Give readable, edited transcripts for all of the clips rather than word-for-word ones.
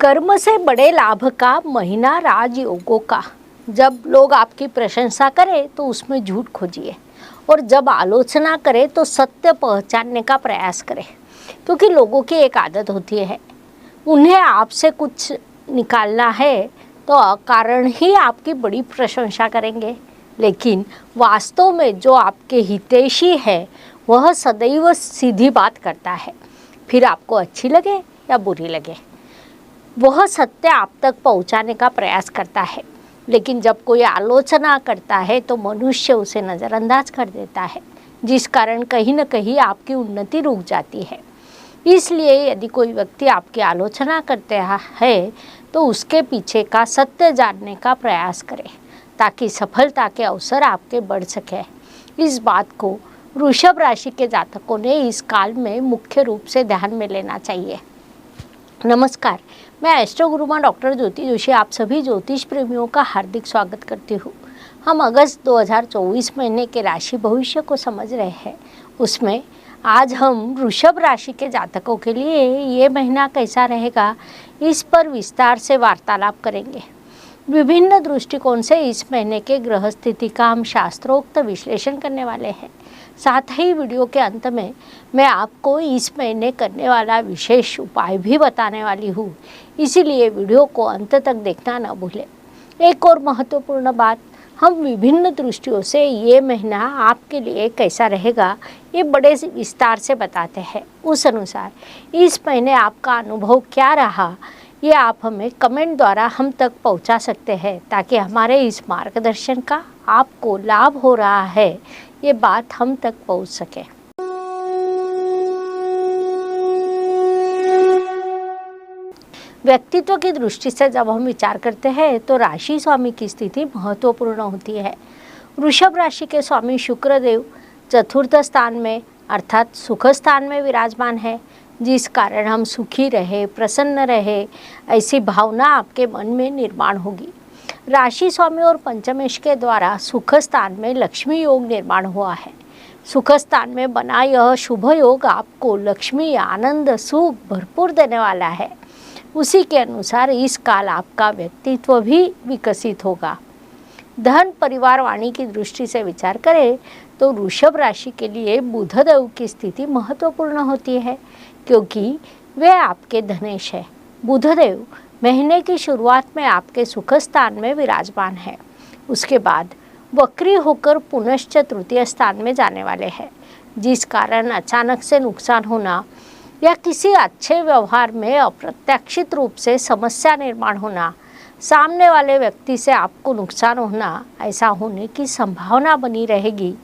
कर्म से बड़े लाभ का महीना राजयोगों का। जब लोग आपकी प्रशंसा करें तो उसमें झूठ खोजिए और जब आलोचना करें तो सत्य पहचानने का प्रयास करें, क्योंकि लोगों की एक आदत होती है, उन्हें आपसे कुछ निकालना है तो अकारण ही आपकी बड़ी प्रशंसा करेंगे, लेकिन वास्तव में जो आपके हितैषी है वह सदैव सीधी बात करता है। फिर आपको अच्छी लगे या बुरी लगे, वह सत्य आप तक पहुंचाने का प्रयास करता है। लेकिन जब कोई आलोचना करता है तो मनुष्य उसे नज़रअंदाज कर देता है, जिस कारण कहीं न कहीं आपकी उन्नति रुक जाती है। इसलिए यदि कोई व्यक्ति आपकी आलोचना करता है तो उसके पीछे का सत्य जानने का प्रयास करें, ताकि सफलता के अवसर आपके बढ़ सके। इस बात को वृषभ राशि के जातकों ने इस काल में मुख्य रूप से ध्यान में लेना चाहिए। नमस्कार, मैं एस्ट्रो गुरुमा डॉक्टर ज्योति जोशी आप सभी ज्योतिष प्रेमियों का हार्दिक स्वागत करती हूँ। हम अगस्त 2024 महीने के राशि भविष्य को समझ रहे हैं। उसमें आज हम वृषभ राशि के जातकों के लिए ये महीना कैसा रहेगा, इस पर विस्तार से वार्तालाप करेंगे। विभिन्न दृष्टिकोण से इस महीने के ग्रह स्थिति का हम शास्त्रोक्त विश्लेषण करने वाले हैं। साथ ही वीडियो के अंत में मैं आपको इस महीने करने वाला विशेष उपाय भी बताने वाली हूँ, इसीलिए वीडियो को अंत तक देखना न भूलें। एक और महत्वपूर्ण बात, हम विभिन्न दृष्टियों से ये महीना आपके लिए कैसा रहेगा ये बड़े विस्तार से बताते हैं। उस अनुसार इस महीने आपका अनुभव क्या रहा ये आप हमें कमेंट द्वारा हम तक पहुंचा सकते हैं, ताकि हमारे इस मार्गदर्शन का आपको लाभ हो रहा है ये बात हम तक पहुंच सके। व्यक्तित्व की दृष्टि से जब हम विचार करते हैं तो राशि स्वामी की स्थिति महत्वपूर्ण होती है। वृषभ राशि के स्वामी शुक्रदेव चतुर्थ स्थान में अर्थात सुख स्थान में विराजमान है, जिस कारण हम सुखी रहे, प्रसन्न रहे, ऐसी भावना आपके मन में निर्माण होगी। राशि स्वामी और पंचमेश के द्वारा सुख स्थान में लक्ष्मी योग निर्माण हुआ है। सुख स्थान में बना यह शुभ योग आपको लक्ष्मी, आनंद, सुख भरपूर देने वाला है। उसी के अनुसार इस काल आपका व्यक्तित्व भी विकसित होगा। धन, परिवार, वाणी की दृष्टि से विचार करें तो वृषभ राशि के लिए बुधदेव की स्थिति महत्वपूर्ण होती है, क्योंकि वे आपके धनेश है। बुधदेव महीने की शुरुआत में आपके सुख स्थान में विराजमान है, उसके बाद वक्री होकर पुनश्च तृतीय स्थान में जाने वाले हैं, जिस कारण अचानक से नुकसान होना या किसी अच्छे व्यवहार में अप्रत्याशित रूप से समस्या निर्माण होना, सामने वाले व्यक्ति से आपको नुकसान होना, ऐसा होने की संभावना बनी रहेगी।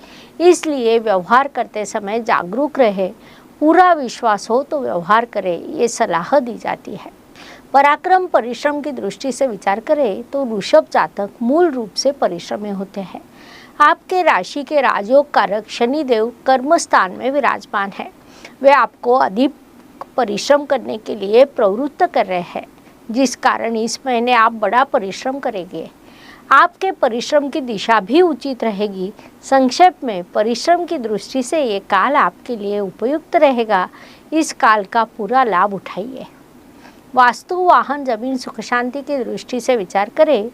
इसलिए व्यवहार करते समय जागरूक रहे, पूरा विश्वास हो तो व्यवहार करें, ये सलाह दी जाती है। पराक्रम, परिश्रम की दृष्टि से विचार करें तो वृषभ जातक मूल रूप से परिश्रमी होते हैं। आपके राशि के राजयोग कारक शनिदेव कर्म स्थान में विराजमान है। वे आपको अधिक परिश्रम करने के लिए प्रवृत्त कर रहे हैं, जिस कारण इस महीने आप बड़ा परिश्रम करेंगे। आपके परिश्रम की दिशा भी उचित रहेगी। संक्षेप में परिश्रम की दृष्टि से ये काल आपके लिए उपयुक्त रहेगा। इस काल का पूरा लाभ उठाइए। वास्तु, वाहन, जमीन, सुख शांति की दृष्टि से विचार करें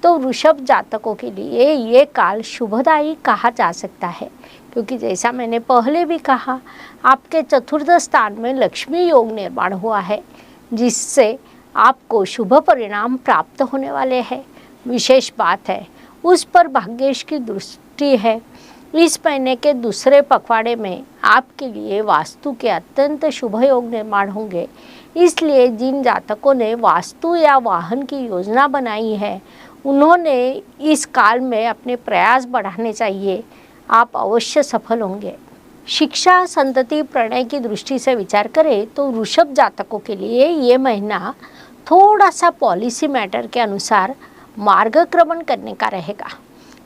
तो वृषभ जातकों के लिए ये काल शुभदायी कहा जा सकता है, क्योंकि जैसा मैंने पहले भी कहा, आपके चतुर्थ स्थान में लक्ष्मी योग निर्माण हुआ है, जिससे आपको शुभ परिणाम प्राप्त होने वाले हैं। विशेष बात है उस पर भाग्येश की दृष्टि है। इस महीने के दूसरे पखवाड़े में आपके लिए वास्तु के अत्यंत शुभ योग निर्माण होंगे। इसलिए जिन जातकों ने वास्तु या वाहन की योजना बनाई है, उन्होंने इस काल में अपने प्रयास बढ़ाने चाहिए। आप अवश्य सफल होंगे। शिक्षा, संतति, प्रणय की दृष्टि से विचार करें तो वृषभ जातकों के लिए ये महीना थोड़ा सा पॉलिसी मैटर के अनुसार मार्गक्रमण करने का रहेगा।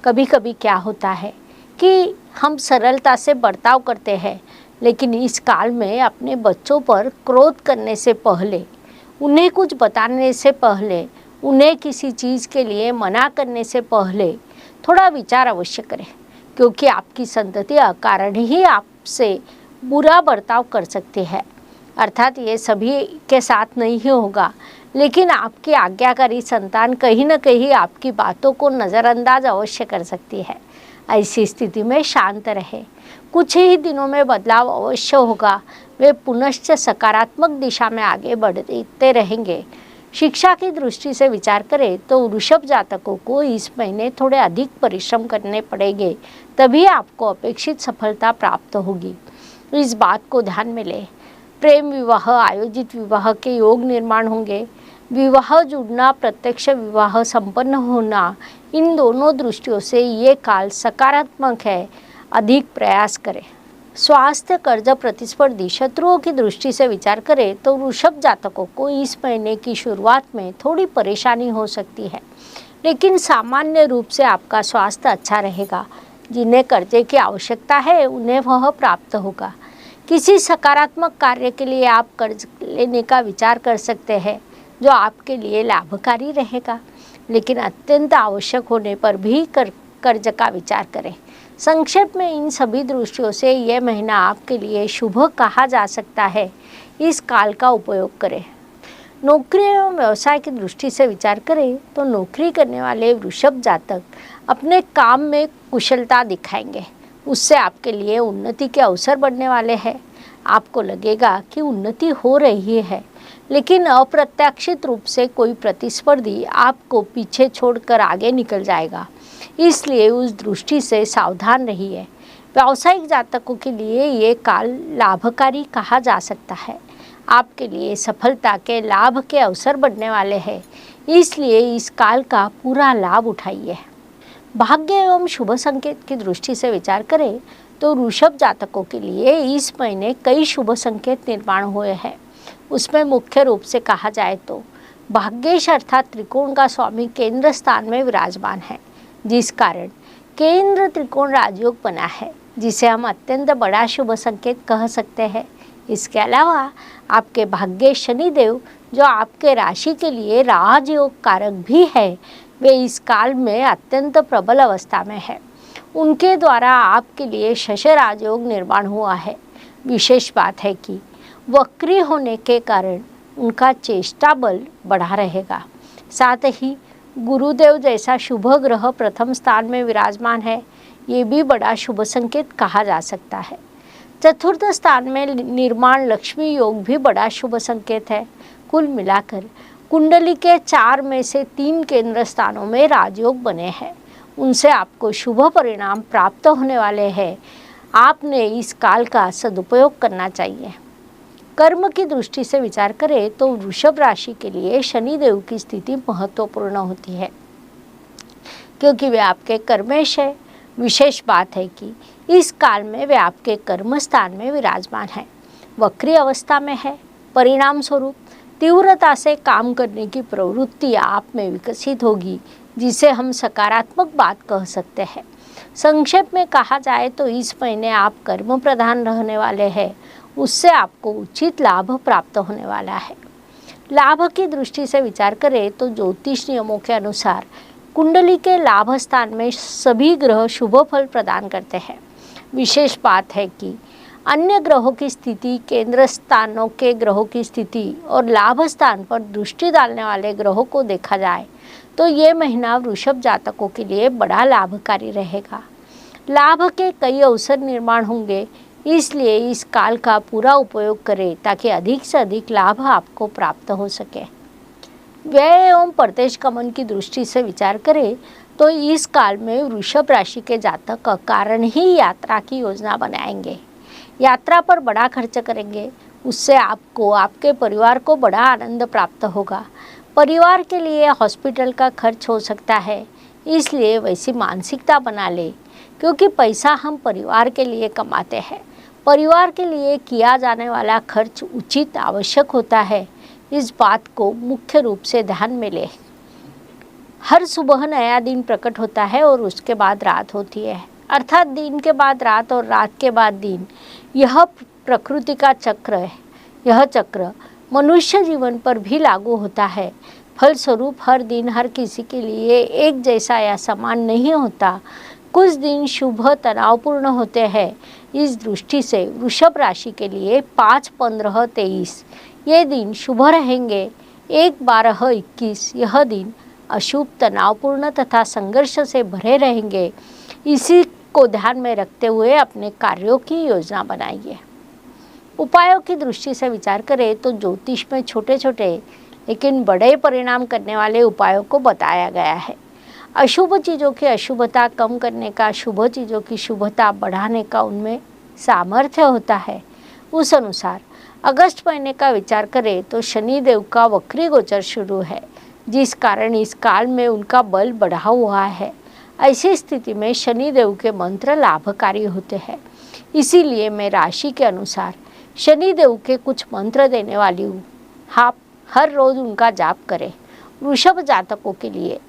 कभी कभी क्या होता है कि हम सरलता से बर्ताव करते हैं, लेकिन इस काल में अपने बच्चों पर क्रोध करने से पहले, उन्हें कुछ बताने से पहले, उन्हें किसी चीज़ के लिए मना करने से पहले थोड़ा विचार अवश्य करें, क्योंकि आपकी संतति अकारण ही आपसे बुरा बर्ताव कर सकती है। अर्थात ये सभी के साथ नहीं ही होगा, लेकिन आपकी आज्ञाकारी संतान कहीं न कहीं आपकी बातों को नज़रअंदाज अवश्य कर सकती है। ऐसी स्थिति में शांत रहे, कुछ ही दिनों में बदलाव अवश्य होगा। वे पुनश्च सकारात्मक दिशा में आगे बढ़ते रहेंगे। शिक्षा की दृष्टि से विचार करें तो वृषभ जातकों को इस महीने थोड़े अधिक परिश्रम करने पड़ेंगे, तभी आपको अपेक्षित सफलता प्राप्त होगी। इस बात को ध्यान में लें। प्रेम विवाह, आयोजित विवाह के योग निर्माण होंगे। विवाह जुड़ना, प्रत्यक्ष विवाह संपन्न होना, इन दोनों दृष्टियों से ये काल सकारात्मक है। अधिक प्रयास करें। स्वास्थ्य, कर्ज, प्रतिस्पर्धी, शत्रुओं की दृष्टि से विचार करें तो वृषभ जातकों को इस महीने की शुरुआत में थोड़ी परेशानी हो सकती है, लेकिन सामान्य रूप से आपका स्वास्थ्य अच्छा रहेगा। जिन्हें कर्जे की आवश्यकता है उन्हें वह प्राप्त होगा। किसी सकारात्मक कार्य के लिए आप कर्ज लेने का विचार कर सकते हैं, जो आपके लिए लाभकारी रहेगा, लेकिन अत्यंत आवश्यक होने पर भी कर्ज का विचार करें। संक्षेप में इन सभी दृष्टियों से यह महीना आपके लिए शुभ कहा जा सकता है। इस काल का उपयोग करें। नौकरी एवं व्यवसाय की दृष्टि से विचार करें तो नौकरी करने वाले वृषभ जातक अपने काम में कुशलता दिखाएंगे। उससे आपके लिए उन्नति के अवसर बढ़ने वाले हैं। आपको लगेगा कि उन्नति हो रही है, लेकिन अप्रत्याशित रूप से कोई प्रतिस्पर्धी आपको पीछे छोड़कर आगे निकल जाएगा, इसलिए उस दृष्टि से सावधान रहिए। व्यावसायिक जातकों के लिए ये काल लाभकारी कहा जा सकता है। आपके लिए सफलता के लाभ के अवसर बढ़ने वाले हैं, इसलिए इस काल का पूरा लाभ उठाइए। भाग्य एवं शुभ संकेत की दृष्टि से विचार करें तो वृषभ जातकों के लिए इस महीने कई शुभ संकेत निर्माण हुए हैं। उसमें मुख्य रूप से कहा जाए तो भाग्येश अर्थात त्रिकोण का स्वामी केंद्र स्थान में विराजमान है, जिस कारण केंद्र त्रिकोण राजयोग बना है, जिसे हम अत्यंत बड़ा शुभ संकेत कह सकते हैं। इसके अलावा आपके भाग्य शनिदेव, जो आपके राशि के लिए राजयोग कारक भी है, वे इस काल में अत्यंत प्रबल अवस्था में है। उनके द्वारा आपके लिए शश राजयोग निर्माण हुआ है। विशेष बात है कि वक्री होने के कारण उनका चेष्टा बल बढ़ा रहेगा। साथ ही गुरुदेव जैसा शुभ ग्रह प्रथम स्थान में विराजमान है, ये भी बड़ा शुभ संकेत कहा जा सकता है। चतुर्थ स्थान में निर्माण लक्ष्मी योग भी बड़ा शुभ संकेत है। कुल मिलाकर कुंडली के 4 में से 3 केंद्र स्थानों में राजयोग बने हैं, उनसे आपको शुभ परिणाम प्राप्त होने वाले हैं। आपने इस काल का सदुपयोग करना चाहिए। कर्म की दृष्टि से विचार करें तो वृषभ राशि के लिए शनिदेव की स्थिति महत्वपूर्ण होती है, क्योंकि वे आपके कर्मेश है। विशेष बात है कि इस काल में वे आपके कर्म स्थान में विराजमान है, वक्री अवस्था में है। परिणाम स्वरूप तीव्रता से काम करने की प्रवृत्ति आप में विकसित होगी, जिसे हम सकारात्मक बात कह सकते हैं। संक्षेप में कहा जाए तो इस महीने आप कर्म प्रधान रहने वाले हैं, उससे आपको उचित लाभ प्राप्त होने वाला है। लाभ की दृष्टि से विचार करें तो ज्योतिष नियमों के अनुसार कुंडली के लाभ स्थान में सभी ग्रह शुभ फल प्रदान करते हैं। विशेष बात है कि अन्य ग्रहों की स्थिति, केंद्र स्थानों के ग्रहों की स्थिति और लाभ स्थान पर दृष्टि डालने वाले ग्रहों को देखा जाए तो ये महीना वृषभ जातकों के लिए बड़ा लाभकारी रहेगा। लाभ के कई अवसर निर्माण होंगे, इसलिए इस काल का पूरा उपयोग करें ताकि अधिक से अधिक लाभ आपको प्राप्त हो सके। व्यय एवं प्रत्यक्ष गमन की दृष्टि से विचार करें तो इस काल में वृषभ राशि के जातक कारण ही यात्रा की योजना बनाएंगे। यात्रा पर बड़ा खर्च करेंगे, उससे आपको, आपके परिवार को बड़ा आनंद प्राप्त होगा। परिवार के लिए हॉस्पिटल का खर्च हो सकता है, इसलिए वैसी मानसिकता बना ले, क्योंकि पैसा हम परिवार के लिए कमाते हैं। परिवार के लिए किया जाने वाला खर्च उचित आवश्यक होता है, इस बात को मुख्य रूप से ध्यान में ले। हर सुबह नया दिन प्रकट होता है और उसके बाद रात होती है, अर्थात दिन के बाद रात और रात के बाद दिन। यह प्रकृति का चक्र है। यह चक्र मनुष्य जीवन पर भी लागू होता है। फलस्वरूप हर दिन हर किसी के लिए एक जैसा या समान नहीं होता। कुछ दिन शुभ तनावपूर्ण होते हैं। इस दृष्टि से वृषभ राशि के लिए 5, 15, 23 ये दिन शुभ रहेंगे। 1/12/21 यह दिन अशुभ, तनावपूर्ण तथा संघर्ष से भरे रहेंगे। इसी को ध्यान में रखते हुए अपने कार्यों की योजना बनाइए। उपायों की दृष्टि से विचार करें तो ज्योतिष में छोटे छोटे लेकिन बड़े परिणाम करने वाले उपायों को बताया गया है। अशुभ चीज़ों की अशुभता कम करने का, शुभ चीज़ों की शुभता बढ़ाने का उनमें सामर्थ्य होता है। उस अनुसार अगस्त महीने का विचार करें तो शनिदेव का वक्री गोचर शुरू है, जिस कारण इस काल में उनका बल बढ़ा हुआ है। ऐसी स्थिति में शनिदेव के मंत्र लाभकारी होते हैं। इसीलिए मैं राशि के अनुसार शनिदेव के कुछ मंत्र देने वाली हूँ। आप हर रोज उनका जाप करें। वृषभ जातकों के लिए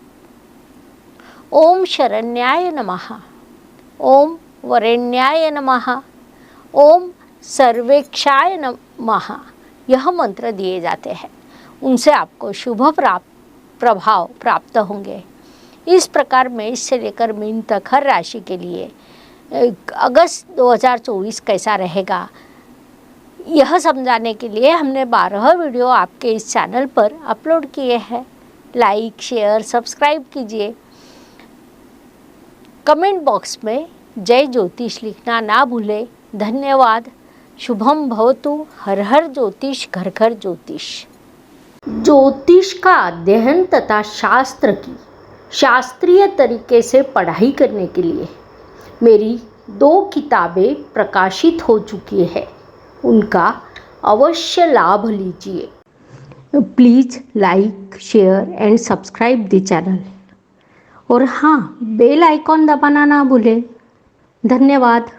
ओम शरण्याय नमः, ओम वरेण्याय नमः, ओम सर्वेक्षाय नमः यह मंत्र दिए जाते हैं। उनसे आपको शुभ प्रभाव प्राप्त होंगे। इस प्रकार मेष से लेकर मीन तक हर राशि के लिए अगस्त 2024 कैसा रहेगा, यह समझाने के लिए हमने 12 वीडियो आपके इस चैनल पर अपलोड किए हैं। लाइक, शेयर, सब्सक्राइब कीजिए। कमेंट बॉक्स में जय ज्योतिष लिखना ना भूलें। धन्यवाद। शुभम भवतु। हर हर ज्योतिष, घर घर ज्योतिष। ज्योतिष का अध्ययन तथा शास्त्र की शास्त्रीय तरीके से पढ़ाई करने के लिए मेरी 2 किताबें प्रकाशित हो चुकी है, उनका अवश्य लाभ लीजिए। Please like, share and subscribe the channel. और हाँ, बेल आइकॉन दबाना ना भूलें। धन्यवाद।